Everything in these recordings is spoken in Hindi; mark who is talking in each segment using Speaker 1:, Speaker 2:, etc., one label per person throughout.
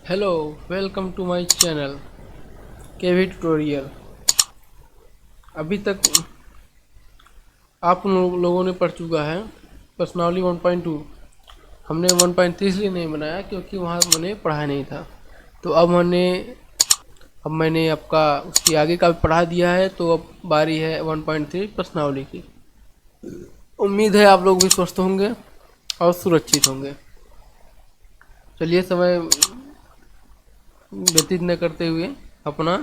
Speaker 1: Hello, welcome to my channel KV tutorial. अभी तक आप लोगों ने पढ़ चुका है प्रश्नावली 1.2। हमने 1.3 इसलिए नहीं बनाया क्योंकि वहाँ मैंने पढ़ा नहीं था। तो अब मैंने आपका उसके आगे का भी पढ़ा दिया है, तो अब बारी है 1.3 प्रश्नावली की। उम्मीद है आप लोग भी स्वस्थ होंगे और सुरक्षित होंगे। चलिए, समय व्यतीत न करते हुए अपना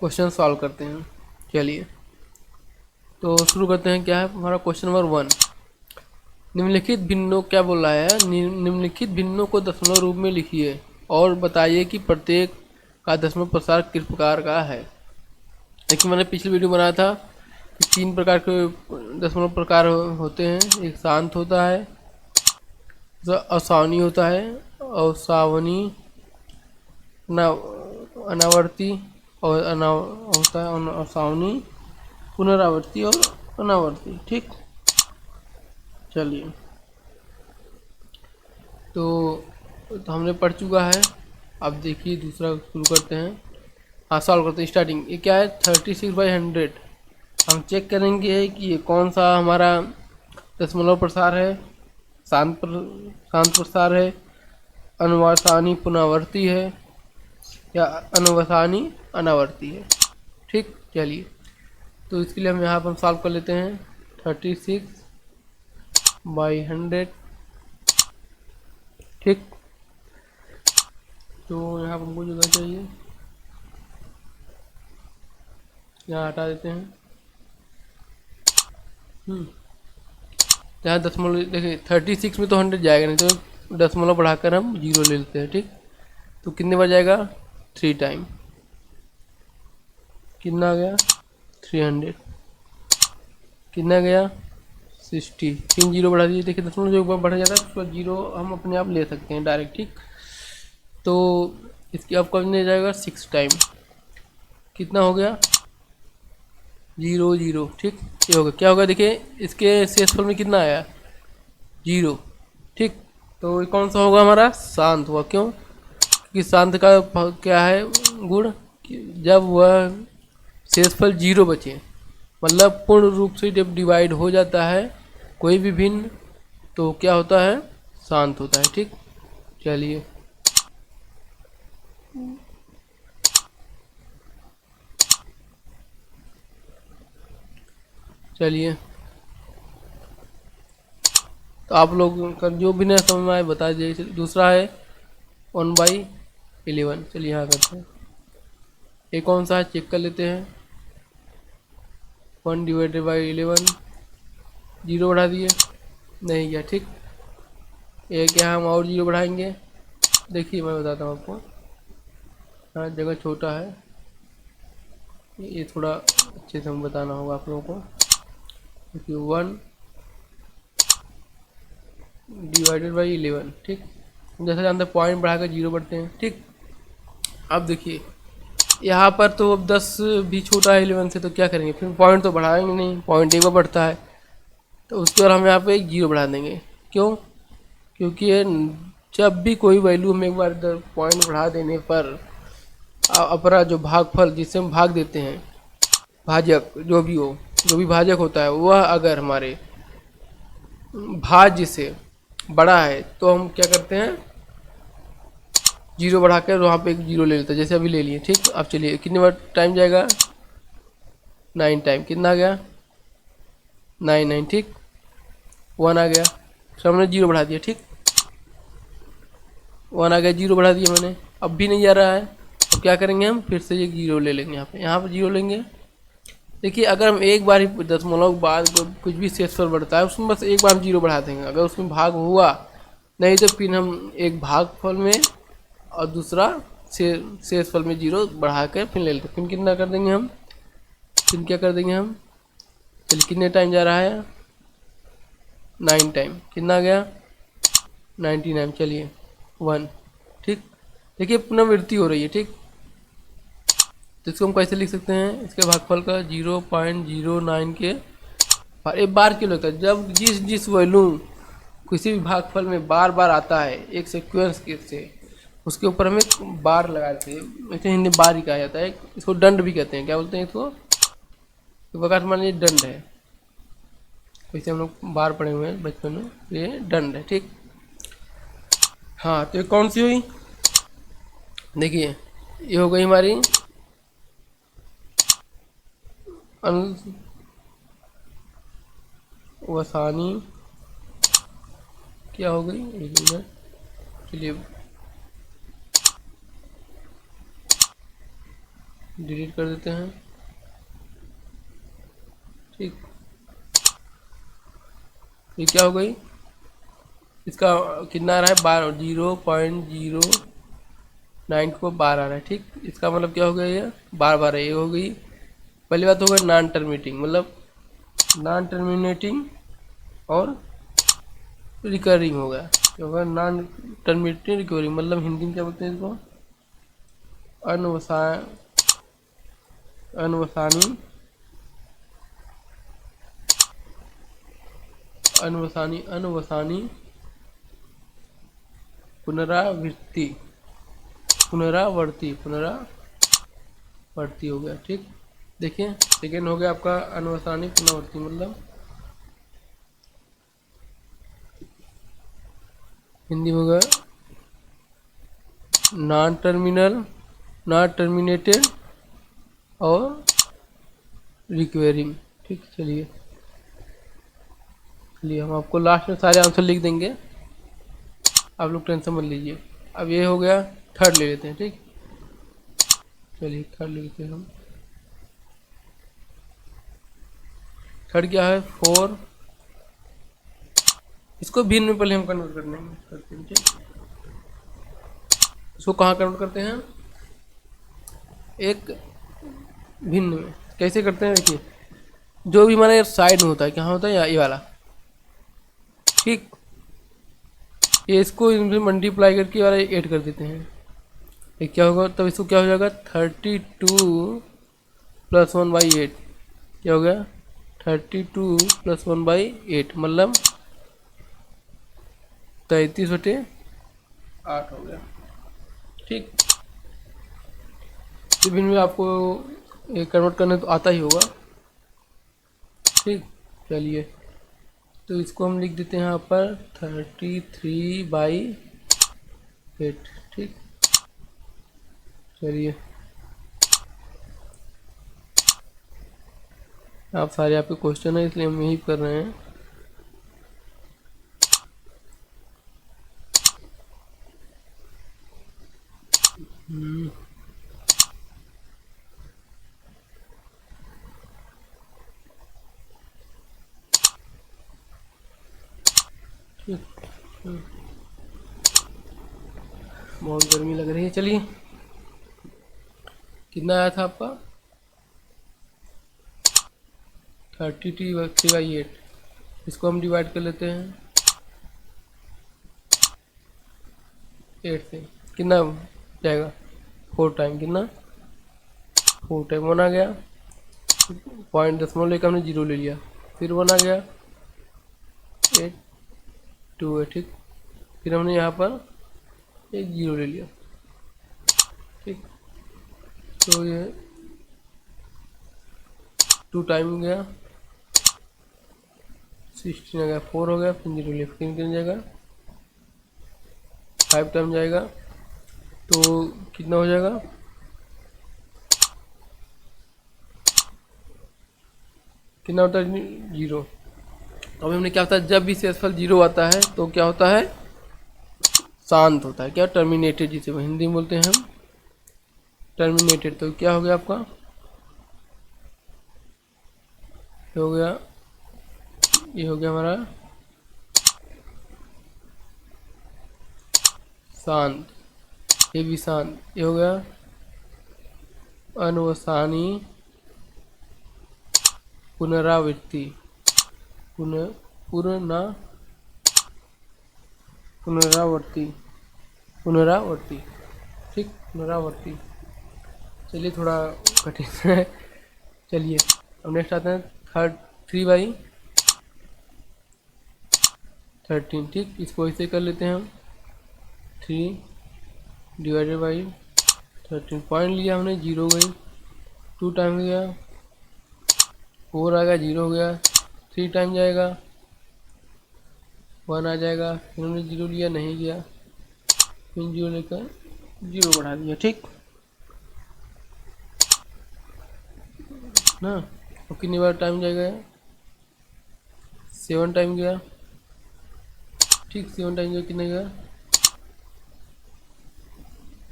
Speaker 1: क्वेश्चन सॉल्व करते हैं। चलिए, तो शुरू करते हैं। क्या है हमारा क्वेश्चन नंबर 1। निम्नलिखित भिन्नों क्या बोल रहा है, निम्नलिखित भिन्नों को दशमलव रूप में लिखिए और बताइए कि प्रत्येक का दशमलव प्रसार किस प्रकार का है। देखिए, मैंने पिछली वीडियो बनाया था कि 3 प्रकार के दशमलव प्रकार होते हैं। एक शांत होता है, असावनी होता है, असावनी, अनावर्ती और होता है असावनी, पुनरावर्ती और अनावर्ती। ठीक, चलिए, तो हमने पढ़ चुका है। अब देखिए दूसरा शुरू करते हैं। हाँ, सॉल्व करते हैं। स्टार्टिंग ये क्या है, 36/100। हम चेक करेंगे कि ये कौन सा हमारा दशमलव प्रसार है। शांत प्रसार है, अनुवसानी पुनरावर्ती है, या अनुवसानी अनावर्ती है। ठीक, चलिए, तो इसके लिए हम यहाँ पर सॉल्व कर लेते हैं। 36/100। ठीक, तो यहाँ पर हमको जगह चाहिए, यहाँ हटा देते हैं। यहाँ दशमलव देखिए, 36 में तो 100 जाएगा नहीं, तो दशमलव बढ़ाकर हम 0 ले लेते हैं। ठीक, तो कितने बार जाएगा, 3 टाइम। कितना आ गया, 300। कितना गया, 60। 3 जीरो बढ़ा दीजिए। देखिए, दशमलव जो एक बार बढ़ जाता है उसका 0 हम अपने आप ले सकते हैं डायरेक्ट। ठीक, तो इसकी अब करने जाएगा 6 टाइम। कितना हो गया, 0 0। ठीक, ये होगा, क्या होगा, देखिए इसके शेषफल में कितना आया, 0। ठीक, तो ये कौन सा होगा, हमारा शांत हुआ। क्यों, क्योंकि शांत का क्या है गुण, जब वह शेषफल 0 बचे, मतलब पूर्ण रूप से जब डिवाइड हो जाता है कोई भी भिन्न, तो क्या होता है, शांत होता है। ठीक, चलिए, चलिए, तो आप लोग का जो भी नहीं समझ में आए बता दीजिए। दूसरा है 1/11। चलिए, यहाँ करते हैं। ये कौन सा है, चेक कर लेते हैं। 1/11। 0 बढ़ा दिए, नहीं गया। ठीक, ये क्या, हम और 0 बढ़ाएंगे। देखिए, मैं बताता हूँ आपको। हाँ, जगह छोटा है, ये थोड़ा अच्छे से हम बताना होगा आप लोगों को। देखिए, 1/11। ठीक, जैसे जानते हैं पॉइंट बढ़ाकर 0 बढ़ते हैं। ठीक, अब देखिए यहाँ पर तो अब 10 भी छोटा है 11 से, तो क्या करेंगे, फिर पॉइंट तो बढ़ाएंगे नहीं, पॉइंट एक बार बढ़ता है, तो उसके बाद हम यहाँ पे एक 0 बढ़ा देंगे। क्यों, क्योंकि ये जब भी कोई वैल्यू हम एक बार पॉइंट बढ़ा देने पर अपना जो भागफल जिससे हम भाग देते हैं, भाजक जो भी हो, जो भी भाजक होता है, वह अगर हमारे भाज्य से बड़ा है तो हम क्या करते हैं, 0 बढ़ाकर वहाँ पे एक 0 ले लेते हैं, जैसे अभी ले लिए। ठीक, अब चलिए, कितने बार टाइम जाएगा, 9 टाइम। कितना आ गया, 9 9। ठीक, 1 आ गया, फिर हमने 0 बढ़ा दिया। ठीक, 1 आ गया, 0 बढ़ा दिया मैंने, अब भी नहीं जा रहा है, तो क्या करेंगे, हम फिर से एक 0 ले लेंगे। यहाँ पर 0 लेंगे। देखिए, अगर हम एक बार ही दशमलव के बाद कुछ भी शेषफल बढ़ता है उसमें बस एक बार हम 0 बढ़ा देंगे, अगर उसमें भाग हुआ, नहीं तो फिर हम एक भागफल में और दूसरा शेषफल में 0 बढ़ा कर फिर ले लेते। फिर कितना कर देंगे हम, फिर क्या कर देंगे हम, चलिए कितने टाइम जा रहा है, 9 टाइम। कितना आ गया, 99। चलिए, 1। ठीक, देखिए पुनरावृत्ति हो रही है। ठीक, तो इसको हम कैसे लिख सकते हैं, इसके भागफल का 0.09 के एक बार क्यों लगता है, जब जिस वैल्यू किसी भी भागफल में बार बार आता है एक सीक्वेंस के से, उसके ऊपर हम एक बार लगा देते हैं, इसे हिंदी बार ही कहा जाता है, इसको दंड भी कहते हैं। क्या बोलते हैं इसको? तो प्रकार मान लीजिए दंड है, वैसे हम लोग बार पढ़े हुए हैं बचपन में, ये दंड है। ठीक, हाँ तो ये कौन सी हुई? देखिए ये हो गई हमारी अनुवसानी, क्या हो गई, एक मिनट, चलिए डिलीट कर देते हैं। ठीक, ये क्या हो गई, इसका कितना आ रहा है, 0.092 को बार आ रहा है। ठीक, इसका मतलब क्या हो गया, ये बार बार है, ये हो गई पहली बात। हो गई नॉन टर्मिनेटिंग, मतलब नॉन टर्मिनेटिंग और रिकरिंग हो गया। क्या होगा, नॉन टर्मिनेटिंग रिकरिंग, मतलब हिंदी में क्या बोलते हैं इसको, अनवसा अनवसानी अनवसानी अनवसानी पुनरावृत्ति पुनरावर्ती पुनरावर्ती हो गया। ठीक, देखिए सेकेंड हो गया आपका अनवसानी पुनरावर्ती, मतलब हिंदी में होगा नॉन टर्मिनेटेड और रिक्वेरिंग। ठीक, चलिए हम आपको लास्ट में सारे आंसर लिख देंगे, आप लोग टेंशन मत लीजिए। अब ये हो गया, थर्ड ले लेते हैं। ठीक, चलिए थर्ड ले लेते हैं हम। थर्ड क्या है, 4, इसको भिन्न में पहले हम कन्वर्ट करते हैं। ठीक, इसको कहाँ कन्वर्ट करते हैं, एक भिन्न में। कैसे करते हैं, देखिए जो भी हमारे साइड में होता है, कहाँ होता है, ये वाला। ठीक, ये इसको इनमें मल्टीप्लाई करके वाला ऐड कर देते हैं, ये क्या होगा, तब इसको क्या हो जाएगा, 32 + 1/8, क्या हो गया, 32 + 1/8, मतलब 33/8 हो गया। ठीक, टिफिन में आपको कन्वर्ट करने तो आता ही होगा। ठीक, चलिए तो इसको हम लिख देते हैं यहाँ पर 33/8। ठीक, चलिए आप सारे आपके क्वेश्चन है, इसलिए हम यही कर रहे हैं। बहुत गर्मी लग रही है। चलिए कितना आया था आपका, 33/8, इसको हम डिवाइड कर लेते हैं 8 से, कितना जाएगा, 4 टाइम, कितना 4 टाइम 1 आ गया, पॉइंट दशमलव लेकर हमने 0 ले लिया, फिर 1 आ गया, 8 2 है। ठीक, फिर हमने यहाँ पर एक 0 ले लिया। ठीक, तो ये 2 टाइम गया, 16 आ गया, 4 हो गया, फिर 0 लिया, फिर कितने जाएगा, 5 टाइम जाएगा, तो कितना हो जाएगा, कितना होता है, 0। अब हमने क्या होता है, जब भी शेषफल 0 आता है तो क्या होता है, शांत होता है, क्या, टर्मिनेटेड, जिसे हिंदी में बोलते हैं हम टर्मिनेटेड। तो क्या हो गया आपका, हो गया, ये हो गया हमारा शांत, ये भी शांत, ये हो गया अनवसानी पुनरावृत्ति पुनरावर्ती ठीक, पुनरावर्ती। चलिए थोड़ा कठिन है। चलिए अब नेक्स्ट आते हैं 3/13। ठीक, इसको ऐसे कर लेते हैं हम, 3 डिवाइडेड बाई 13 पॉइंट लिया हमने, जीरो गई, 2 टाइम गया, 4 आ गया, जीरो हो गया, 3 टाइम जाएगा, 1 आ जाएगा, फिर हमने जीरो लिया, नहीं गया, फिर जीरो लेकर जीरो बढ़ा दिया, ठीक ना। और कितनी बार टाइम जाएगा, 7 टाइम गया, ठीक 7 टाइम गया, कितने गया,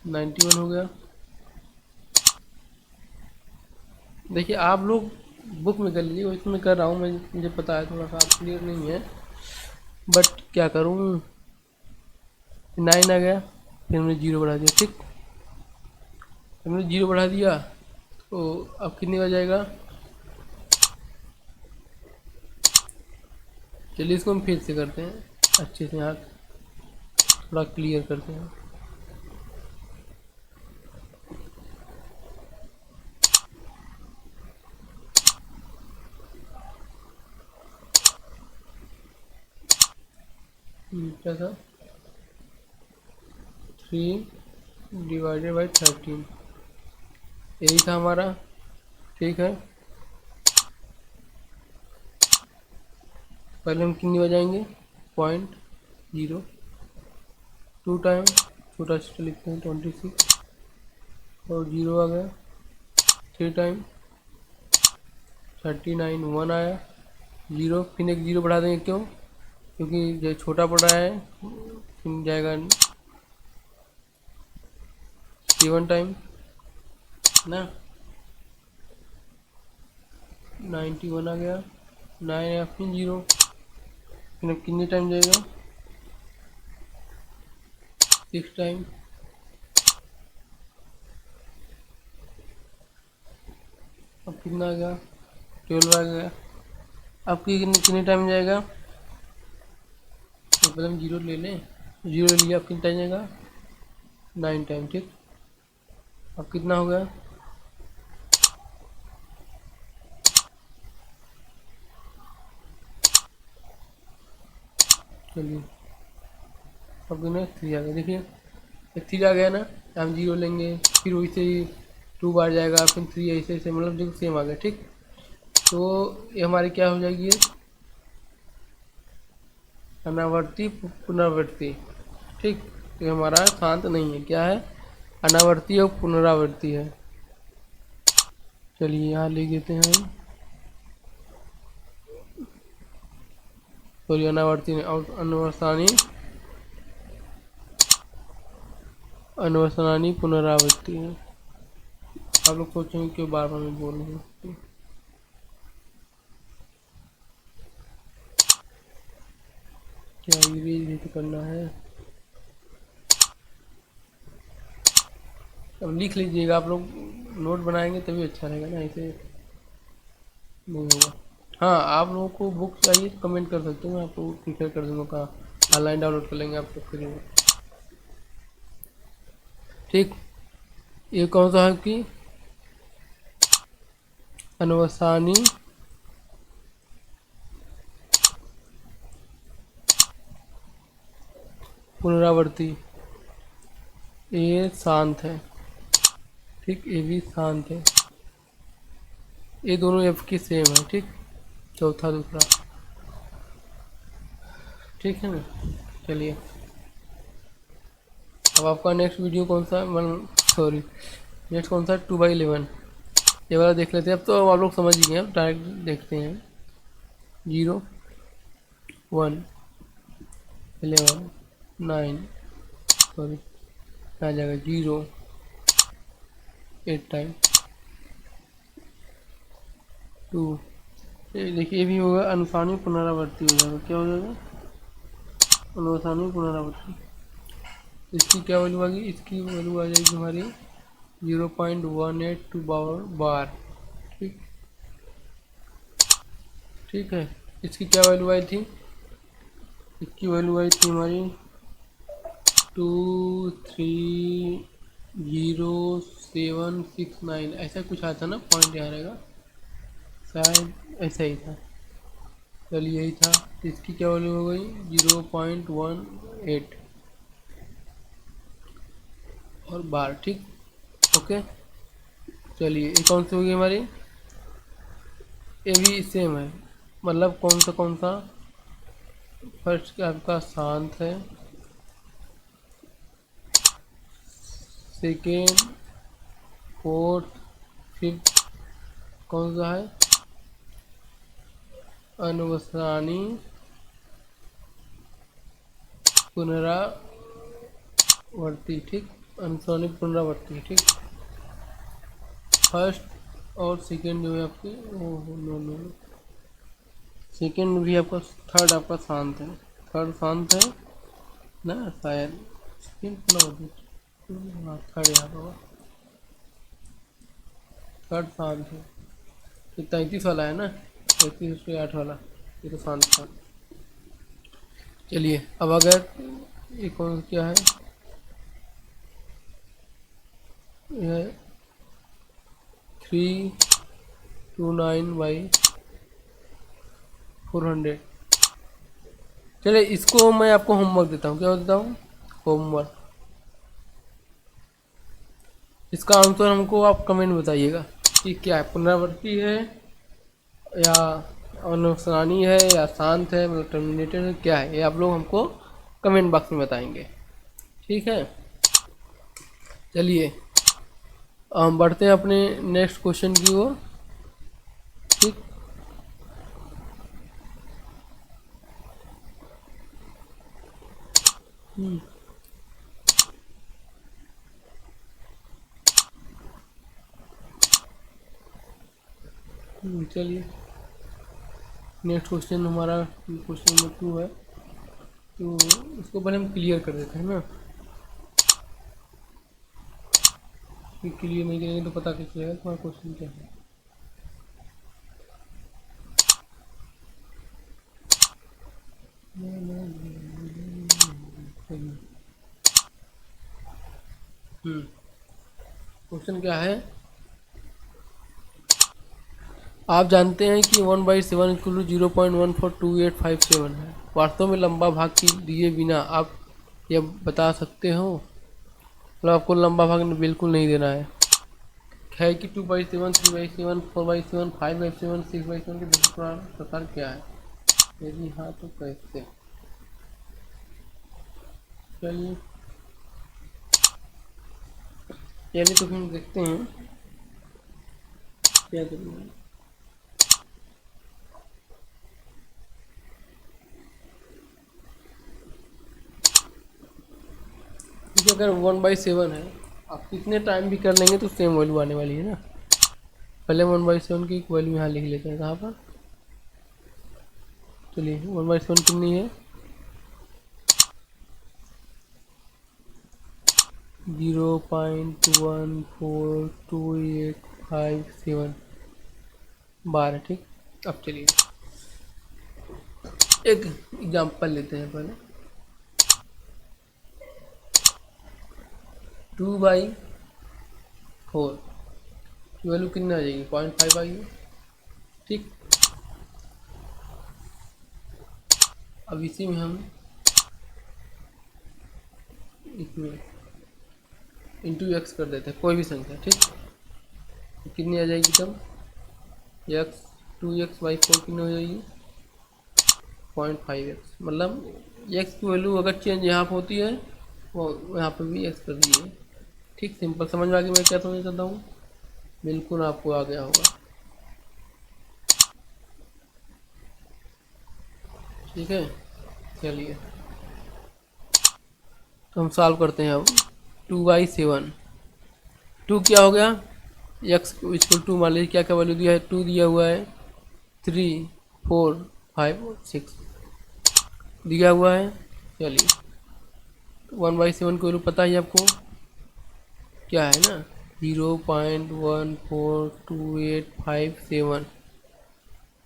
Speaker 1: 91 हो गया। देखिए आप लोग बुक में कर लीजिए, वैसे मैं कर रहा हूँ, मैं मुझे पता है, थोड़ा सा क्लियर नहीं है, बट क्या करूँ, 9 आ गया, फिर हमने जीरो बढ़ा दिया, ठीक हमने जीरो बढ़ा दिया, तो अब कितनी बार जाएगा, चलिए इसको हम फिर से करते हैं, अच्छे से यहाँ थोड़ा क्लियर करते हैं। क्या था, 3 डिवाइडेड बाई 13, यही था हमारा, ठीक है। पहले हम कितनी बजाएंगे, 0.0, 2 टाइम, छोटा छोटा लिखते हैं 26, और जीरो आ गया, 3 टाइम 39, 1 आया, जीरो, फिर एक जीरो बढ़ा देंगे, क्यों, क्योंकि जो छोटा पड़ा है, फिर जाएगा 7 टाइम ना, 91 आ गया, 9 आया, फिर जीरो, फिर अब कितने टाइम जाएगा, 6 टाइम, अब कितना आ गया, 12 आ गया, अब कितने टाइम जाएगा, तो पहले हम जीरो ले लें, जीरो ले लिया, अब कितना टाइम जाएगा, 9 टाइम, ठीक अब कितना हो गया, चलिए अब कितना 3 आ गया, देखिए 3 आ गया ना, हम जीरो लेंगे, फिर वैसे ही 2 बार जाएगा, फिर 3, ऐसे ऐसे मतलब देखो सेम आ गया, ठीक तो ये हमारी क्या हो जाएगी, अनावर्ती पुनरावृत्ति, ठीक ये हमारा शांत नहीं है, क्या है, अनावर्ती और पुनरावृत्ति है। चलिए यहाँ लिख देते हैं हम, सॉरी अनावर्ती नहीं, और अनवसानी पुनरावृत्ति है। आप लोग सोचेंगे कि बार बार मैं बोल रहा हूँ, क्या ये करना है, अब लिख लीजिएगा, आप लोग नोट बनाएंगे तभी अच्छा रहेगा ना, ऐसे नहीं होगा। हाँ आप लोगों को बुक चाहिए तो कमेंट कर सकते हो, मैं आपको प्रिफर कर दूँगा, कहाँ ऑनलाइन डाउनलोड कर लेंगे आप लोग फ्री में, ठीक ये कौन सा है कि अनवसानी पुनरावृत्ति, ये शांत है, ठीक ये भी शांत है, ये दोनों एफ की सेम है, ठीक चौथा दूसरा, ठीक है ना। चलिए अब आपका नेक्स्ट वीडियो कौन सा, सॉरी नेक्स्ट कौन सा, 2/11 ये वाला देख लेते हैं। अब तो आप लोग समझ ही गए, अब डायरेक्ट देखते हैं, 0 1 11 9, सॉरी आ जाएगा 0 8 टाइम 2, ये देखिए ये भी होगा, अनुसानी पुनरावृत्ति हो जाएगा, क्या हो जाएगा, अनुसानी पुनरावृत्ति, इसकी क्या वैल्यू आ गई, इसकी वैल्यू आ जाएगी हमारी 0.182 बार, ठीक ठीक है। इसकी क्या वैल्यू आई थी, इसकी वैल्यू आई थी हमारी 2300769, ऐसा कुछ आता ना, पॉइंट यहाँ रहेगा शायद, ऐसा ही था, चलिए यही था, तो इसकी क्या वैल्यू हो गई 0.18, और 12, ठीक। ओके, चलिए ये कौन सी होगी हमारी, ये भी सेम है, मतलब कौन सा फर्स्ट आपका शांत है, सेकेंड, फोर्थ, फिफ्थ कौन सा है, अनुवसानी पुनरावर्ती, ठीक, अनुसानी पुनरावर्ती, ठीक। फर्स्ट और सेकेंड जो है आपकी, ओह नो नो, सेकेंड भी आपका, थर्ड आपका शांत है, थर्ड शांत है ना शायद, सेकेंड पुनरावर्ती, हाँ थर्ड यहाँ पर, थर्ड शांत है, ये 33 वाला है ना, 33 से 8 वाला, ये तो शांत था। चलिए अब अगर ये कौन क्या है, यह 329/400। चलिए इसको मैं आपको होमवर्क देता हूँ, क्या देता हूँ, होमवर्क। इसका आंसर हमको आप कमेंट बताइएगा कि क्या है, पुनरावृत्ति है या अनुसरणी है या शांत है, मतलब टर्मिनेटेड है, क्या है, ये आप लोग हमको कमेंट बॉक्स में बताएंगे, ठीक है। चलिए हम बढ़ते हैं अपने नेक्स्ट क्वेश्चन की ओर, ठीक। चलिए नेक्स्ट क्वेश्चन हमारा क्वेश्चन नंबर 2 है, तो इसको पहले हम क्लियर कर देते हैं ना, कि क्लियर नहीं करेंगे तो पता कैसे चलेगा तुम्हारा क्वेश्चन क्या है। क्वेश्चन क्या है, आप जानते हैं कि 1/7 इक्वल टू 0.142857 है, वास्तव में लंबा भाग की दिए बिना आप यह बता सकते हो, मतलब आपको लंबा भाग बिल्कुल नहीं देना है कि 2/7, 3/7, 4/7, 5/7, 6/7 के दूसरे प्रकार क्या है, यदि हाँ तो कैसे। चलिए चलिए तो हम देखते हैं क्या करेंगे। क्योंकि अगर 1/7 है, आप कितने टाइम भी कर लेंगे तो सेम वैल्यू आने वाली है ना। पहले 1/7 की वैल्यू यहाँ लिख लेते हैं, कहाँ पर, चलिए 1/7 कितनी है, 0.142857 12, ठीक। अब चलिए एक एग्जांपल लेते हैं पहले, 2/4 की वैल्यू कितनी आ जाएगी, 0.5 आएगी, ठीक। अब इसी में हम इसमें इंटू एक्स कर देते हैं, कोई भी संख्या, ठीक। तो कितनी आ जाएगी तब, एक्स 2x/4 कितनी हो जाएगी, 0.5x, मतलब एक्स की वैल्यू अगर चेंज यहाँ पर होती है वो यहाँ पर भी एक्स कर दीजिए, ठीक। सिंपल समझ में आ गया मैं क्या समझना चाहता हूँ, बिल्कुल आपको आ गया होगा, ठीक है। चलिए तो हम सॉल्व करते हैं अब, 2/7, 2 क्या हो गया, एक्स इक्वल टू मान लीजिए क्या क्या वैल्यू दिया है, 2 दिया हुआ है, 3, 4, 5 और 6 दिया हुआ है। चलिए 1/7 की वैल्यू पता ही आपको क्या है ना, 0.142857।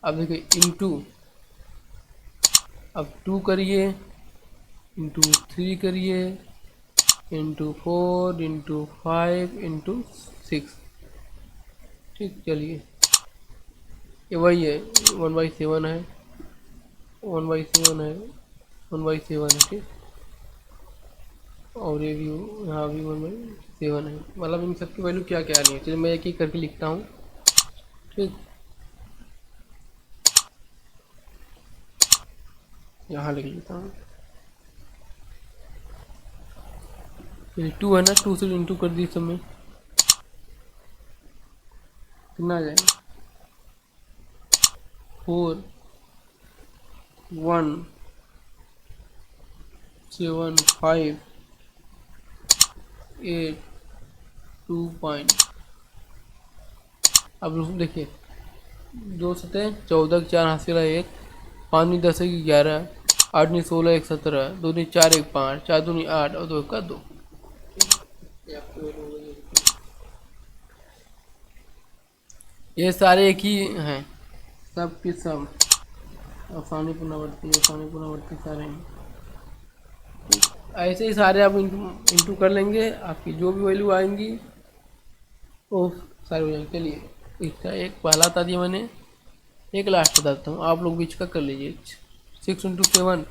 Speaker 1: अब देखिए इंटू, अब 2 करिए, इंटू 3 करिए, इंटू 4, इंटू 5, इंटू 6, ठीक। चलिए ये वही है, 1/7 है, 1/7 है, 1/7 है, ठीक। और ये भी यहाँ भी 1/7 7 है, मतलब इन सब की वैल्यू क्या क्या आ रही है। चलिए मैं एक एक करके लिखता हूँ। ठीक, यहाँ लिख लेता हूँ। 2 है ना, 2 से इंटू कर दी सब में, कितना आ जाएगा 4 1 7 5 8 2 पॉइंट। अब देखिए 2 सतह 14 4 हाथ से 1 5 नहीं 10 की 11 8 नहीं 16 1 17 2 नहीं 4 1 5 4 2 नहीं 8 और 2 का 2। ये सारे एक ही हैं, सब के सब आसानी पुनरावर्ती सारे हैं। ऐसे ही सारे आप इंटू कर लेंगे, आपकी जो भी वैल्यू आएंगी वो सारे हो जाएंगे। चलिए इसका एक पहला बता दिया मैंने, एक लास्ट बताता हूँ, आप लोग बीच का कर लीजिए। 6 इंटू 7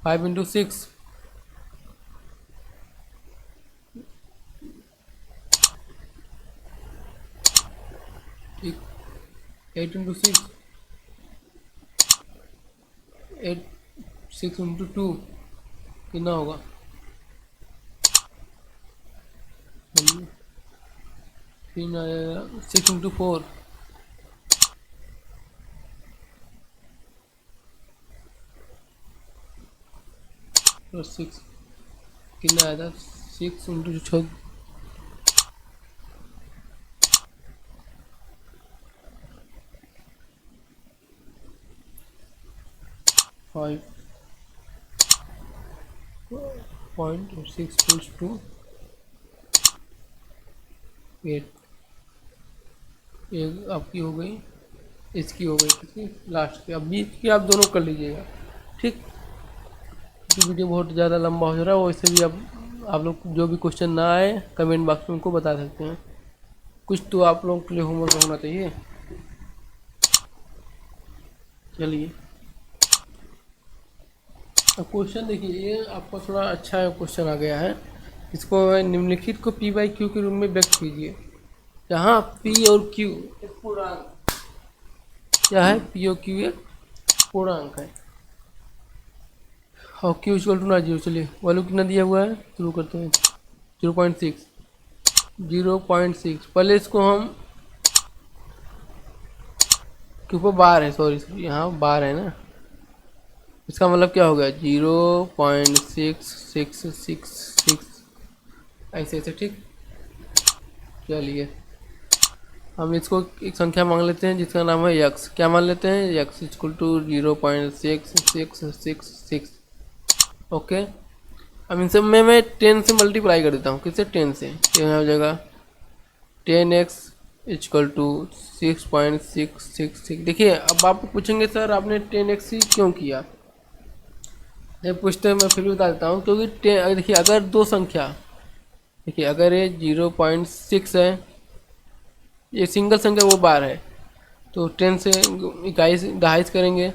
Speaker 1: 5 इंटू 6 ठीक, 8 इंटू 6 8 6 इंटू 2 कितना होगा, फिर आएगा 6 इंटू 4 प्लस 6 कितना आया था 6 इंटू 6 5.6 8 एक आपकी हो गई, इसकी हो गई, किसकी लास्ट की। अब बीच की आप दोनों कर लीजिएगा। ठीक, तो वीडियो बहुत ज़्यादा लंबा हो रहा है, वैसे भी आप लोग जो भी क्वेश्चन ना आए कमेंट बॉक्स में उनको बता सकते हैं। कुछ तो आप लोगों के लिए होमवर्क होना चाहिए। चलिए अब क्वेश्चन देखिए, ये आपको थोड़ा अच्छा क्वेश्चन आ गया है। इसको निम्नलिखित को पी बाई क्यू के रूप में व्यक्त कीजिए, जहाँ पी और क्यू एक पूर्णांक क्या है, पी और क्यू एक पूर्णांक है और क्यू इक्वल टू ना 0। चलिए वैल्यू कितना दिया हुआ है, शुरू करते हैं। 0.6 0.6 पहले इसको हम के ऊपर बार है, सॉरी यहाँ बार है ना, इसका मतलब क्या हो गया 0.6666 ऐसे ऐसे। ठीक, चलिए हम इसको एक संख्या मांग लेते हैं जिसका नाम है यक्स। क्या मान लेते हैं, यक्स इक्वल टू 0.6666। ओके, अब इन सब में मैं 10 से मल्टीप्लाई कर देता हूँ। किससे, 10 से। ये हो जाएगा 10x इक्वल टू 6.666। देखिए अब आप पूछेंगे सर आपने 10x ही क्यों किया, नहीं पूछते मैं फिर भी बता देता हूँ। क्योंकि देखिए अगर दो संख्या, देखिए अगर ये 0.6 है, ये सिंगल संख्या वो बार है, तो 10 से 22 करेंगे।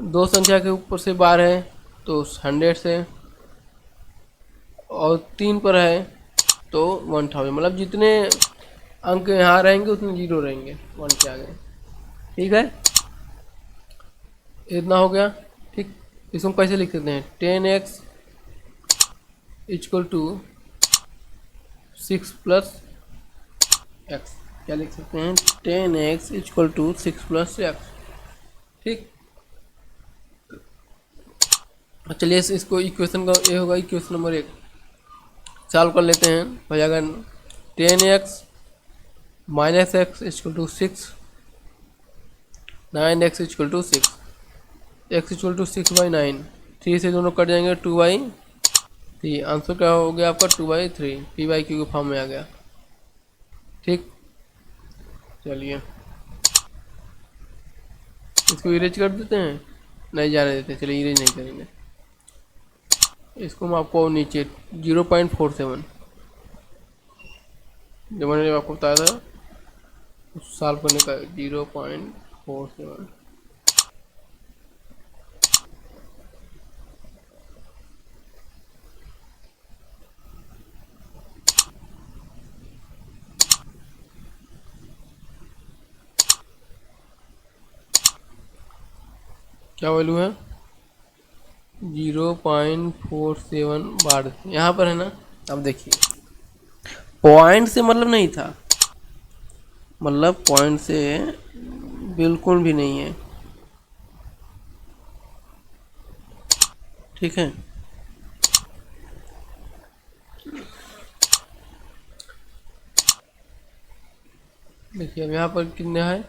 Speaker 1: दो संख्या के ऊपर से बार है तो 100 से, और 3 पर है तो 1000। मतलब जितने अंक यहाँ रहेंगे उतने जीरो रहेंगे 1 के आगे। ठीक है, इतना हो गया। ठीक, इसको कैसे लिख सकते हैं, 10x equal to 6 plus x. क्या लिख सकते हैं, 10x equal to 6 plus x. ठीक, चलिए इसको इक्वेशन का ये होगा इक्वेशन नंबर 1 सॉल्व कर लेते हैं। हो जाएगा 10x minus x equal to 6 9x equal to 6 x equal to 6/9। 3 से दोनों कट जाएंगे 2/3। आंसर क्या हो गया आपका 2/3, पी बाई क्यू के फॉर्म में आ गया। ठीक, चलिए इसको इरेज कर देते हैं, नहीं जाने देते, चलिए इरेज नहीं करेंगे इसको। हम आपको नीचे 0.47 जो मैंने आपको बताया था सॉल्व करने का 0.47। क्या वैल्यू है? 0.47 बार यहाँ पर है ना। अब देखिए, पॉइंट से मतलब नहीं था, मतलब पॉइंट से बिल्कुल भी नहीं है, ठीक है। देखिए अब यहाँ पर कितना है,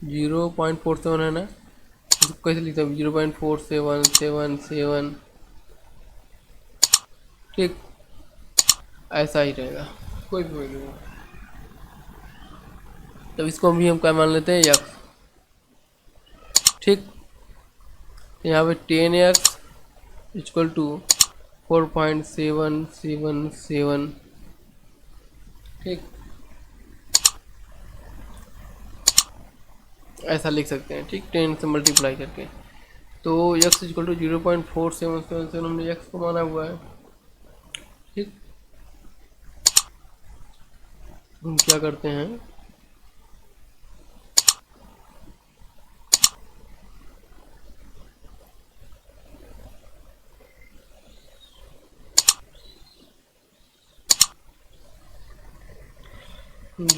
Speaker 1: 0.47 है ना। तो कैसे लिखता हूँ, 0.4777, ठीक, ऐसा ही रहेगा, कोई भी वैल्यू हो। तब इसको भी हम क्या मान लेते हैं, यक्स, ठीक। तो यहाँ पे 10x इक्वल टू 4.777, ठीक, ऐसा लिख सकते हैं, ठीक, 10 से मल्टीप्लाई करके। तो x इक्वल टू 0.4777 हमने x को माना हुआ है, ठीक। हम क्या करते हैं,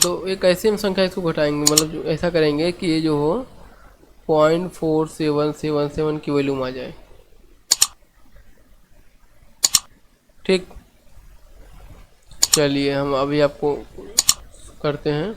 Speaker 1: तो एक ऐसी हम संख्या इसको घटाएंगे, मतलब जो ऐसा करेंगे कि ये जो हो 0.4777 की वैल्यू में आ जाए, ठीक। चलिए हम अभी आपको करते हैं।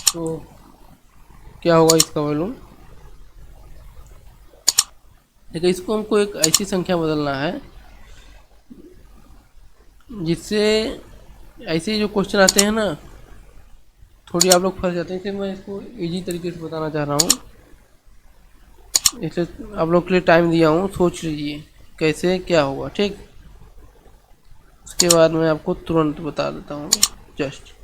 Speaker 1: तो क्या होगा इसका वैल्यू, देखिए इसको हमको एक ऐसी संख्या बदलना है जिससे, ऐसे जो क्वेश्चन आते हैं ना, थोड़ी आप लोग फंस जाते हैं, इसलिए मैं इसको इजी तरीके से बताना चाह रहा हूँ। इसलिए आप लोग के लिए टाइम दिया हूँ, सोच लीजिए कैसे क्या होगा, ठीक। उसके बाद मैं आपको तुरंत बता देता हूँ, जस्ट।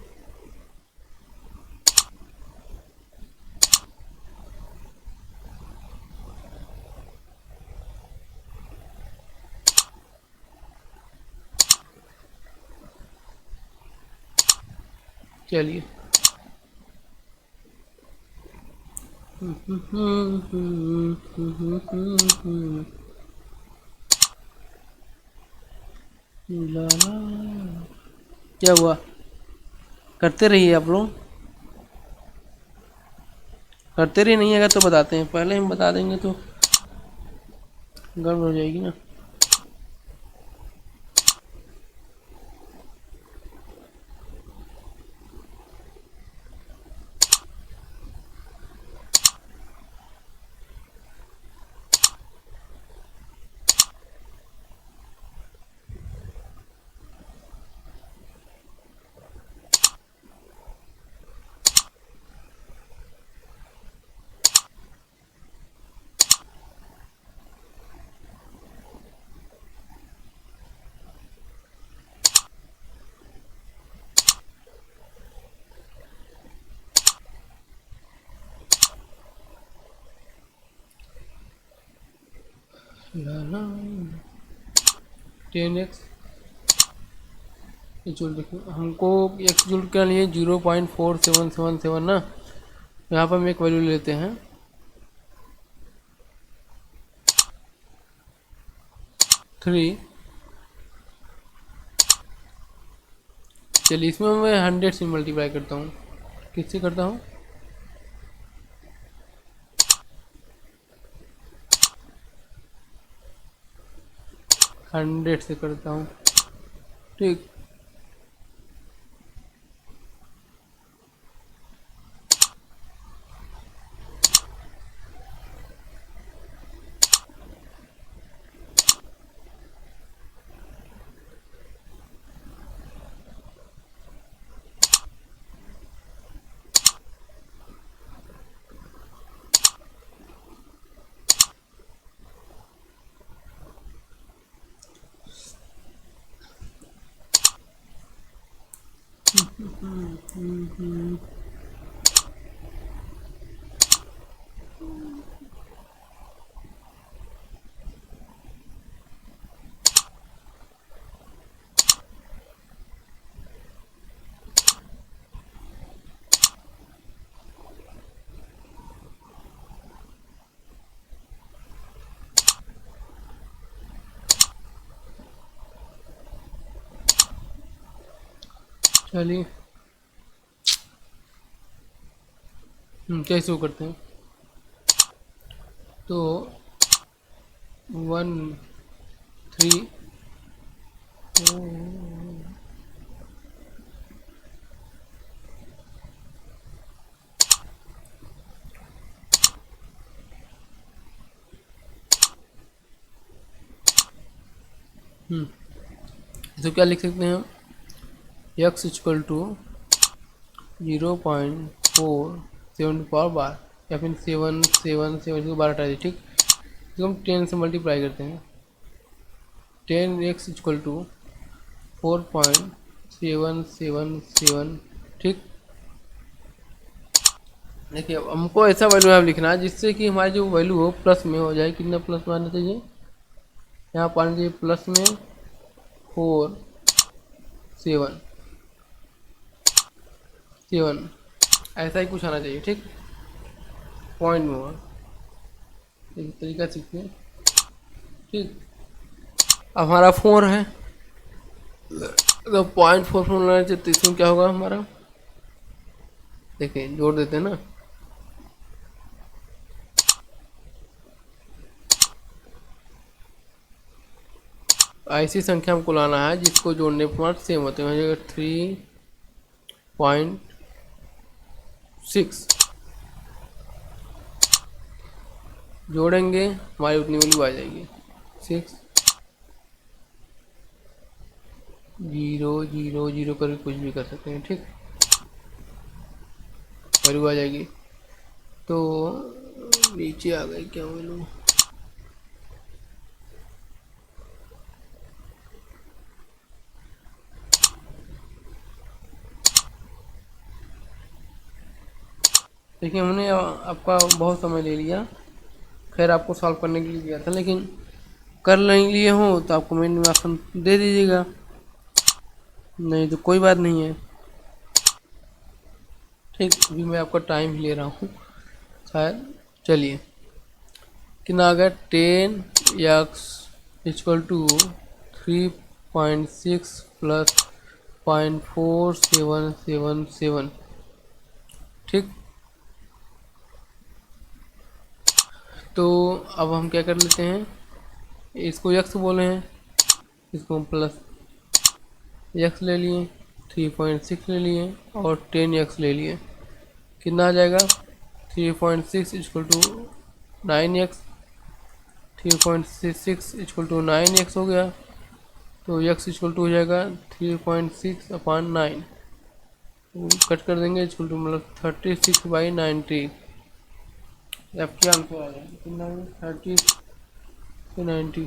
Speaker 1: चलिए, क्या हुआ, करते रहिए आप लोग, करते रहिए, नहीं अगर तो बताते हैं, पहले हम बता देंगे तो गड़बड़ हो जाएगी ना। टेन एक्स जोड़, देखो हमको एक्स जोड़ के लिए 0.4777 ना, यहाँ पर हम एक वैल्यू लेते हैं 3। चलिए इसमें मैं 100 से मल्टीप्लाई करता हूँ, किससे करता हूँ, 100 से करता हूँ, ठीक। चलिए कैसे वो करते हैं। तो 1 3 तो क्या लिख सकते हैं हम, x इक्वल टू 0.4 या फिर 7 को 12 हटा दीजिए। ठीक, इसको हम 10 से मल्टीप्लाई करते हैं। 10x equal to 4.777। ठीक, देखिए अब हमको ऐसा वैल्यू यहाँ लिखना है जिससे कि हमारी जो वैल्यू हो प्लस में हो जाए। कितना प्लस में आना चाहिए, यहाँ पर आना चाहिए प्लस में 4 7 7, ऐसा ही कुछ आना चाहिए। ठीक, पॉइंट में हो, एक तरीका सीखते हैं। ठीक, अब हमारा 4 है तो 0.44 लाना चाहिए। तो इसमें क्या होगा हमारा, देखिए जोड़ देते हैं ना। ऐसी संख्या हमको लाना है जिसको जोड़ने पर सेम होते हैं। 3.6 जोड़ेंगे हमारी उतनी वैल्यू आ जाएगी। 6 0 0 0 करके कुछ भी कर सकते हैं। ठीक, वैल्यू आ जाएगी। तो नीचे आ गई क्या वैल्यू, देखिए हमने आपका बहुत समय ले लिया। खैर आपको सॉल्व करने के लिए दिया था, लेकिन कर नहीं लिए हो तो आप कमेंट में ऑप्शन दे दीजिएगा, नहीं तो कोई बात नहीं है। ठीक, अभी मैं आपका टाइम ही ले रहा हूँ शायद। चलिए कितना आ गया, 10x इक्वल टू 3.6 प्लस 0.4777। ठीक, तो अब हम क्या कर लेते हैं, इसको x बोले हैं, इसको हम प्लस x ले लिए, 3.6 ले लिए और 10x ले लिए। कितना आ जाएगा, 3.6 equal to 9x, 3.6 equal to 9x हो गया। तो x इक्वल टू हो जाएगा 3.6/9, कट कर देंगे, इक्वल टू मतलब 36/90। अब क्या आंसर आ जाएगा, कितना 30 से 90।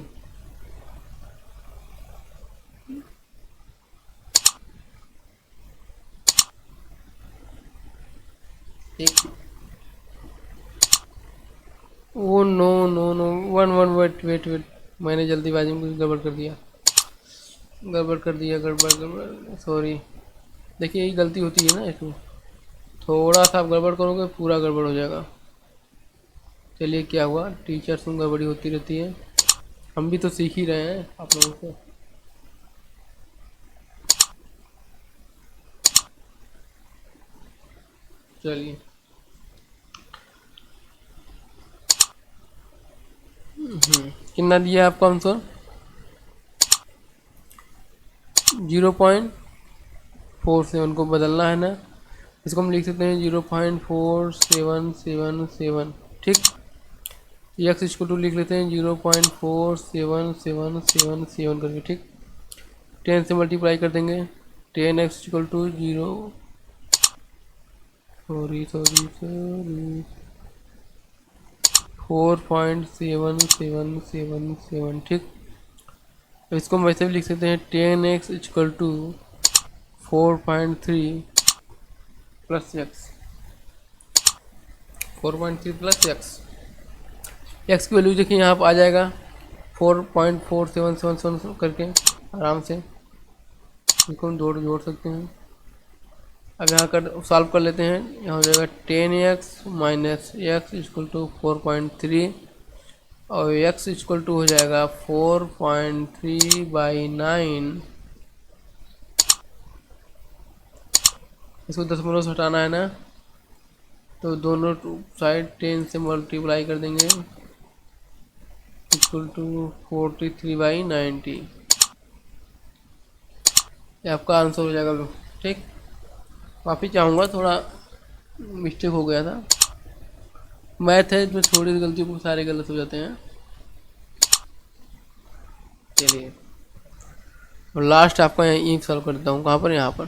Speaker 1: एक oh no no no, one one wait wait wait, मैंने जल्दीबाजी में कुछ गड़बड़ कर दिया, गड़बड़ सॉरी। देखिए यही गलती होती है ना इसमें, थोड़ा सा आप गड़बड़ करोगे पूरा गड़बड़ हो जाएगा। चलिए क्या हुआ, टीचर्स में गड़बड़ी होती रहती है, हम भी तो सीख ही रहे हैं आप लोगों से। चलिए कितना दिया आपको आंसर, 0.47 को बदलना है ना, इसको हम लिख सकते हैं 0.4777। ठीक, एक्स इसको टू लिख लेते हैं 0.4777 करके। ठीक, 10 से मल्टीप्लाई कर देंगे, 10x इक्वल टू 0 सॉरी 4.7777। ठीक, तो इसको हम वैसे भी लिख सकते हैं 10x equal to 4.3 plus x, 4.3 plus x, x की वैल्यू देखिए यहाँ पर आ जाएगा 4.4777 करके आराम से इसको हम जोड़ सकते हैं। अब यहाँ कर सॉल्व कर लेते हैं। यहाँ हो जाएगा 10x minus x equal to 4.3 और x इक्वल टू हो जाएगा 4.3/9। इसको दशमलव से हटाना है ना, तो दोनों साइड 10 से मल्टीप्लाई कर देंगे इक्वल टू 43/90। ये आपका आंसर हो जाएगा। ठीक, माफ़ी चाहूँगा, थोड़ा मिस्टेक हो गया था। मैथ है इसमें थोड़ी गलती को सारे गलत हो जाते हैं। चलिए और लास्ट आपका यहाँ सॉल्व कर देता हूँ। कहाँ पर? यहाँ पर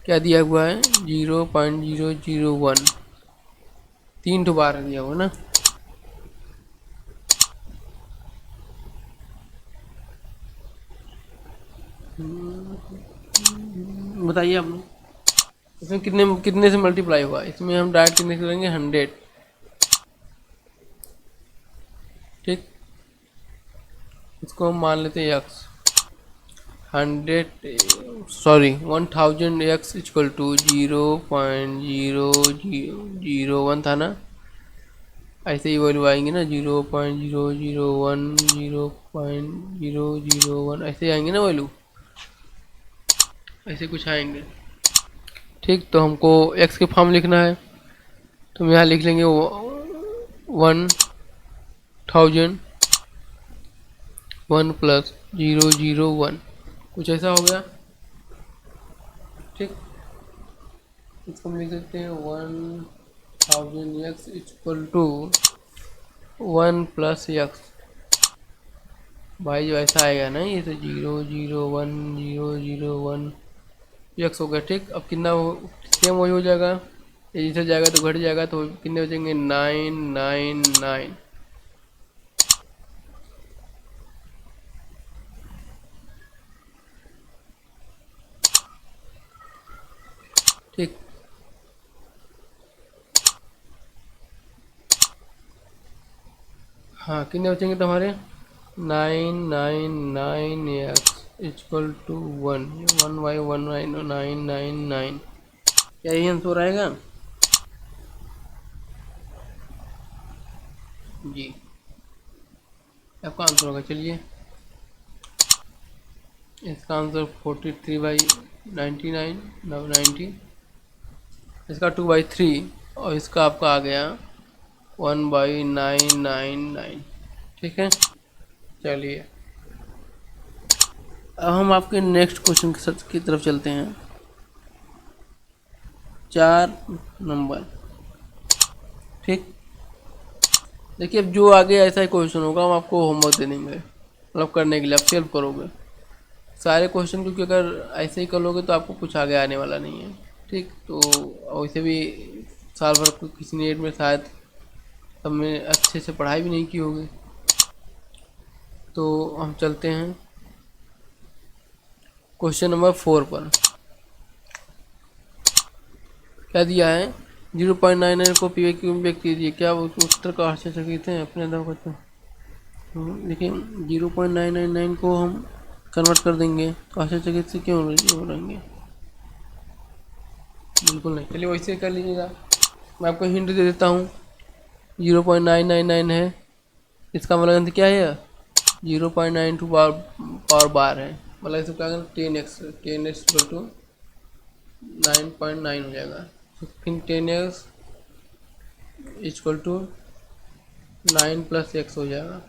Speaker 1: क्या दिया हुआ है 0.001, 3 तो बार दिया हुआ ना। बताइए आपने इसमें कितने से मल्टीप्लाई हुआ? इसमें हम डायरेक्ट कितने करेंगे 100। ठीक, इसको हम मान लेते हैं x 1000 x इक्वल टू 0.0001 था ना। ऐसे ही वैल्यू आएंगे ना 0.001 0.001 ऐसे आएंगे ना वैल्यू, ऐसे कुछ आएंगे। ठीक, तो हमको x के फॉर्म लिखना है तो हम यहाँ लिख लेंगे 1000 1 प्लस 001, कुछ ऐसा हो गया। ठीक, इसको हम लिख सकते हैं 1000x equal to 1 plus x. भाई जो ऐसा आएगा ना, ये तो 001 एक्स हो गया। ठीक, अब कितना सेम वही हो जाएगा, ये जिसे जाएगा तो घट जाएगा, तो कितने बचेंगे 999। ठीक, हाँ कितने बचेंगे तुम्हारे 999x इक्वल टू 1/1/999। क्या यही आंसर रहेगा? जी, आपका आंसर होगा। चलिए इसका आंसर 43/99 इसका 2/3 और इसका आपका आ गया 1/999। ठीक है, चलिए अब हम आपके नेक्स्ट क्वेश्चन की तरफ चलते हैं। 4 नंबर। ठीक, देखिए अब जो आगे ऐसा ही क्वेश्चन होगा हम आपको होमवर्क दे देंगे, मतलब करने के लिए आप सेल्फ करोगे सारे क्वेश्चन, क्योंकि अगर ऐसे ही करोगे तो आपको कुछ आगे आने वाला नहीं है। ठीक, तो वैसे भी साल भर किसी नेट में शायद सब में अच्छे से पढ़ाई भी नहीं की होगी। तो हम चलते हैं क्वेश्चन नंबर 4 पर। क्या दिया है 0.99 को पी क्यू में व्यक्त कीजिए। क्या उत्तर का आश्चर्यचकित हैं अपने अंदर को? देखिए 0.999 को हम कन्वर्ट कर देंगे तो आश्चर्यचकित से क्यों हो रहेंगे? बिल्कुल नहीं। चलिए वैसे कर लीजिएगा। मैं आपको हिंट दे देता हूँ, 0.999 है, इसका मतलब क्या है 0.92 पावर बार है, मतलब इसको क्या करना 10x 10x इक्वल टू 9.9 हो जाएगा। तो फिर 10x equal to 9 plus x हो जाएगा,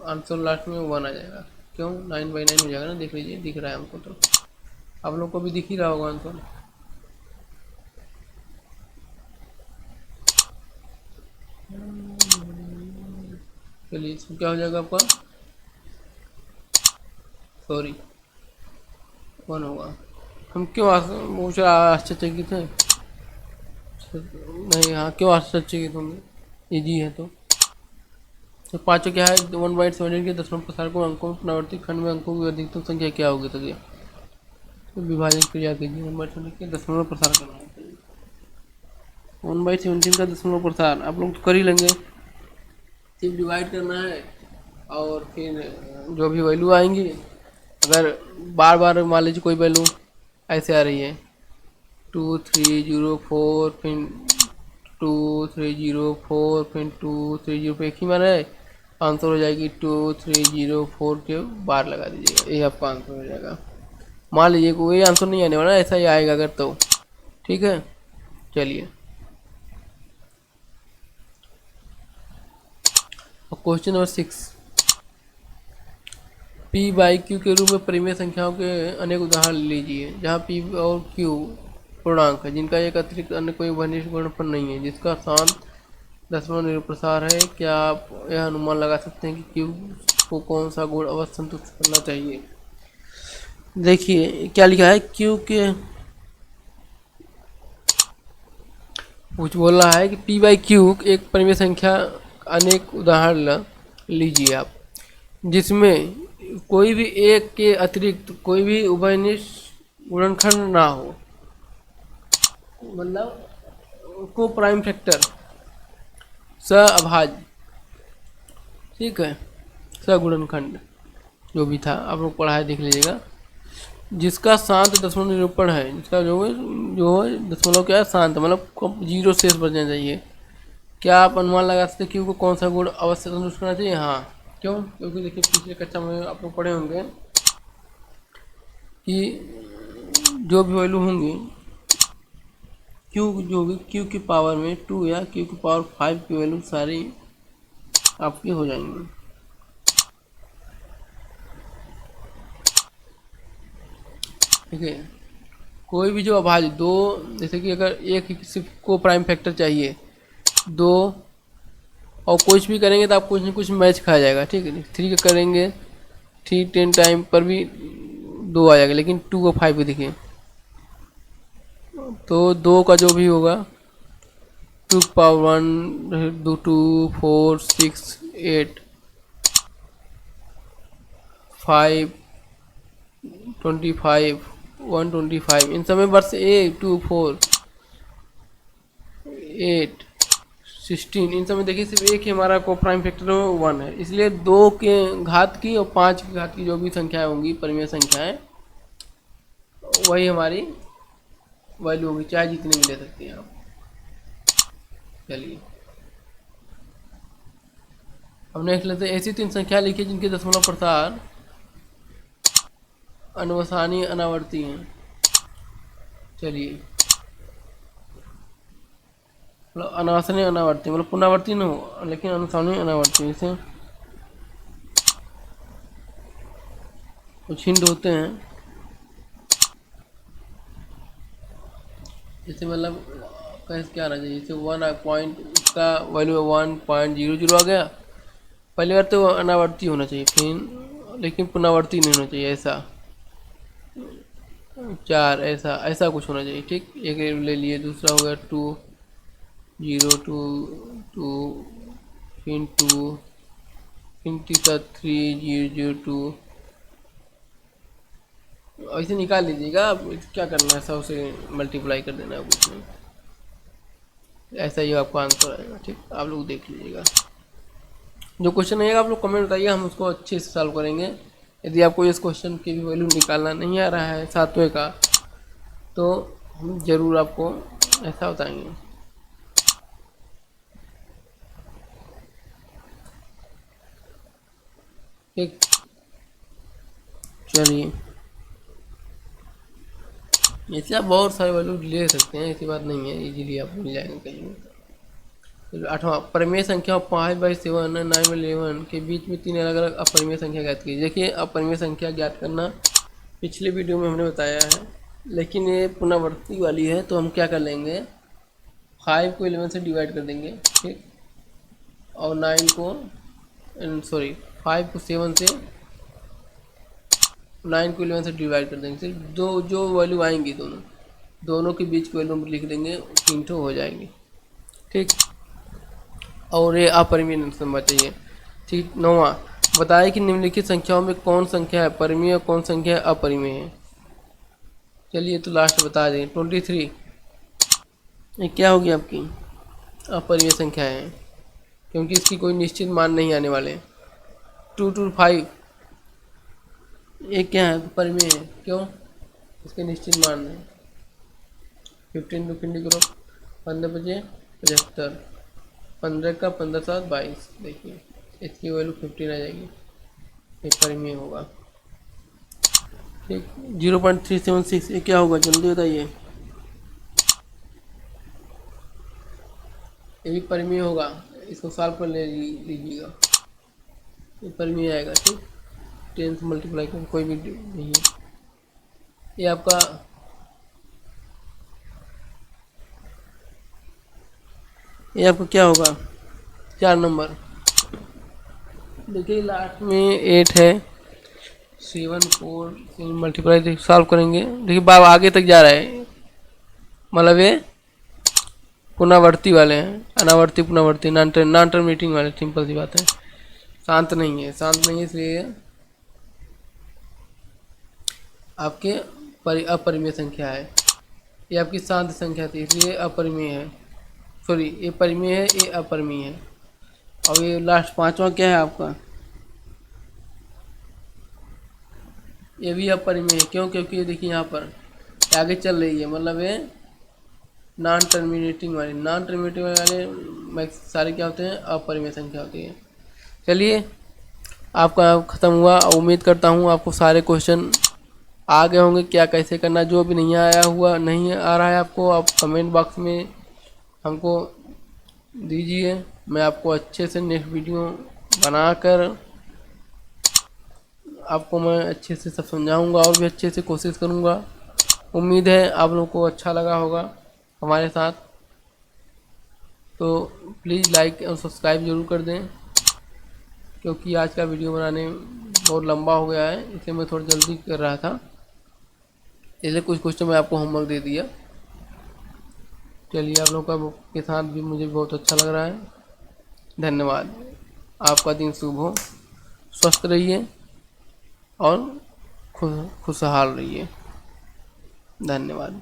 Speaker 1: आंसर लास्ट में 1 आ जाएगा। क्यों 9/9 हो जाएगा ना, देख लीजिए दिख रहा है हमको, तो आप लोग को भी दिख ही रहा होगा आंसर। चलिए इसमें क्या हो जाएगा आपका, सॉरी 1 होगा। हम क्यों मुझे आश्चर्यचकित है नहीं, हाँ क्यों आश्चर्यचकित होंगे, इजी है। तो पाँचों क्या है 1/7 के दशमलव प्रसार को अंकों में पुनरावर्ती खंड में अंकों की अधिकतम संख्या क्या होगी? तो तो विभाजन क्रिया कीजिए। 1/17 के दशमलव प्रसार करना है। 1/17 का दशमलव प्रसार आप लोग तो कर ही लेंगे। सिर्फ डिवाइड करना है और फिर जो भी वैल्यू आएंगी, अगर बार बार मान लीजिए कोई वैल्यू ऐसे आ रही है 2304 फिर 2304 फिर 230 पे एक ही मान है, आंसर हो जाएगी 2304 के बार लगा दीजिएगा, ये आपका आंसर हो जाएगा। मान लीजिए कोई आंसर नहीं आने वाला, ऐसा ही आएगा अगर तो ठीक है। चलिए question number 6, P by Q के रूप में परिमेय संख्याओं के अनेक उदाहरण लीजिए जहाँ पी और क्यू पूर्णांक है जिनका एक अतिरिक्त अन्य कोई घनिष्ठ गुणनफल नहीं है जिसका शांत दशमलव निरप्रसार है। क्या आप यह अनुमान लगा सकते हैं कि क्यू को कौन सा गुण अवश्य संतुष्ट करना चाहिए? देखिए क्या लिखा है, क्यू के कुछ बोल रहा है कि पी बाई क्यू एक परिमेय संख्या अनेक उदाहरण लीजिए आप जिसमें कोई भी एक के अतिरिक्त कोई भी उभयनिष्ठ गुणनखंड ना हो, मतलब को प्राइम फैक्टर अभाज्य, ठीक है, सगुणनखंड जो भी था आप लोग पढ़ा है देख लीजिएगा, जिसका शांत दशमलव निरूपण है, जिसका जो है दशमलव क्या है शांत, मतलब 0 शेष बचना चाहिए। क्या आप अनुमान लगा सकते क्यू को कौन सा गुण अवश्य संतुष्ट करना चाहिए? हाँ, क्यों? क्योंकि देखिए पिछले कक्षा में आप लोग पढ़े होंगे कि जो भी वैल्यू होंगी क्यू, जो भी क्यू की पावर में 2 या क्यू की पावर 5 की वैल्यू सारी आपकी हो जाएंगी। ठीक है, कोई भी जो अभाज्य दो, जैसे कि अगर एक सिर्फ को प्राइम फैक्टर चाहिए दो, और कुछ भी करेंगे तो आप कुछ न कुछ मैच खा जाएगा। ठीक है, 3 का करेंगे 3 10 टाइम पर भी 2 आ जाएगा, लेकिन 2 और 5 को देखिए तो 2 का जो भी होगा 2 पावर 1 2 2 4 6 8 5 25 125 इन सब में वर्ष 1 2 4 8 16 इन सब में देखिए सिर्फ एक ही हमारा को प्राइम फैक्टर 1 है, इसलिए 2 के घात की और 5 के घात की जो भी संख्याएं होंगी परिमेय संख्याएं वही हमारी वैल्यू होगी, चाहे जितनी भी ले सकते हैं आप। चलिए अब नेक्स्ट लेते हैं, ऐसी 3 संख्या लिखिए जिनके दशमलव प्रसार अनुवसानी अनावर्ती हैं। चलिए मतलब अनावसनीय अनावर्ती मतलब पुनरावर्ती न हो लेकिन अनुसानी अनावर्ती, जैसे कुछ हिंट होते हैं, जैसे मतलब कैसे क्या आना चाहिए, जैसे 1 पॉइंट उसका वैल्यू 1.00 आ गया, पहली बार तो अनावर्ती होना चाहिए, फिर लेकिन पुनरावर्ती नहीं होना चाहिए, ऐसा 4 ऐसा कुछ होना चाहिए। ठीक, एक ले लिए, दूसरा हो गया 2 0 2 2 फिर 2 फिर तीसरा 3 0 0 2, ऐसे निकाल लीजिएगा। आप क्या करना है, 100 से मल्टीप्लाई कर देना है, कुछ नहीं, ऐसा ही आपका आंसर आएगा। ठीक, आप लोग देख लीजिएगा, जो क्वेश्चन आएगा आप लोग कमेंट बताइए, हम उसको अच्छे से सॉल्व करेंगे। यदि आपको इस क्वेश्चन की भी वैल्यू निकालना नहीं आ रहा है 7वें का, तो हम ज़रूर आपको ऐसा बताएंगे। ठीक, चलिए ऐसे आप बहुत सारे वैल्यू ले सकते हैं, ऐसी बात नहीं है, इजीली आप मिल जाएंगे कहीं। 8वां, परिमेय संख्या 5/7 9/11 के बीच में 3 अलग अलग अपरिमेय संख्या ज्ञात कीजिए। देखिए अपरिमेय संख्या ज्ञात करना पिछले वीडियो में हमने बताया है, लेकिन ये पुनरावृत्ति वाली है, तो हम क्या कर लेंगे, 5 को 11 से डिवाइड कर देंगे, ठीक, और 9 को 5 को 7 से, 9 को 11 से डिवाइड कर देंगे, सिर्फ दो जो वैल्यू आएंगी दोनों के बीच की वैल्यू लिख देंगे, 3 तो हो जाएंगी। ठीक, और ये अपरिमेय नंबर चाहिए। ठीक, 9वां, बताएं कि निम्नलिखित संख्याओं में कौन संख्या है परिमेय और कौन संख्या अपरिमेय है। चलिए तो लास्ट बता दें 23। ये क्या होगी आपकी अपरिमेय संख्या है, क्योंकि इसकी कोई निश्चित मान नहीं आने वाले। 225 ये क्या है, परिमेय है, क्यों, इसके निश्चित मान है। 15 फिफ्टी करो, 15 बजे 75, 15 का 15 7 22, देखिए इसकी वैल्यू 15 आ जाएगी, ये परिमेय होगा। ठीक, 0.376 ये क्या होगा जल्दी बताइए। ये भी परिमेय होगा, इसको सॉल्व कर लीजिएगा, ये परिमेय आएगा। ठीक, 10 से मल्टीप्लाई कर, कोई भी नहीं है। ये आपका क्या होगा 4 नंबर। देखिए लास्ट में 8 है, 7 4 मल्टीप्लाई सॉल्व करेंगे। देखिए बाब आगे तक जा रहा है, मतलब ये पुनरावर्ती वाले हैं, अनावर्ती पुनरावर्ती नॉन टर्मिनेटिंग वाले, सिंपल सी बात है। शांत नहीं है, शांत नहीं है, इसलिए आपके अपरिमेय संख्या है। ये आपकी शांत संख्या थी, इसलिए अपरिमेय है, सॉरी ये परिमेय है, ये अपरिमेय है। और ये लास्ट 5वां क्या है आपका, ये भी अपरिमेय है। क्यों, क्योंकि ये देखिए यहाँ पर आगे चल रही है, मतलब ये नॉन टर्मिनेटिंग वाले सारे क्या होते हैं, अपरिमेय संख्या होती है। चलिए आपका ख़त्म हुआ। उम्मीद करता हूँ आपको सारे क्वेश्चन आ गए होंगे, क्या कैसे करना। जो भी नहीं आ रहा है आपको, आप कमेंट बॉक्स में हमको दीजिए, मैं आपको अच्छे से नेक्स्ट वीडियो बनाकर आपको मैं अच्छे से सब समझाऊंगा, और भी अच्छे से कोशिश करूंगा। उम्मीद है आप लोगों को अच्छा लगा होगा हमारे साथ, तो प्लीज़ लाइक और सब्सक्राइब ज़रूर कर दें, क्योंकि आज का वीडियो बनाने बहुत लंबा हो गया है, इसलिए मैं थोड़ा जल्दी कर रहा था, इसलिए कुछ क्वेश्चन मैं आपको होमवर्क दे दिया। चलिए आप लोगों के साथ भी मुझे बहुत अच्छा लग रहा है। धन्यवाद, आपका दिन शुभ हो, स्वस्थ रहिए और खुशहाल रहिए। धन्यवाद।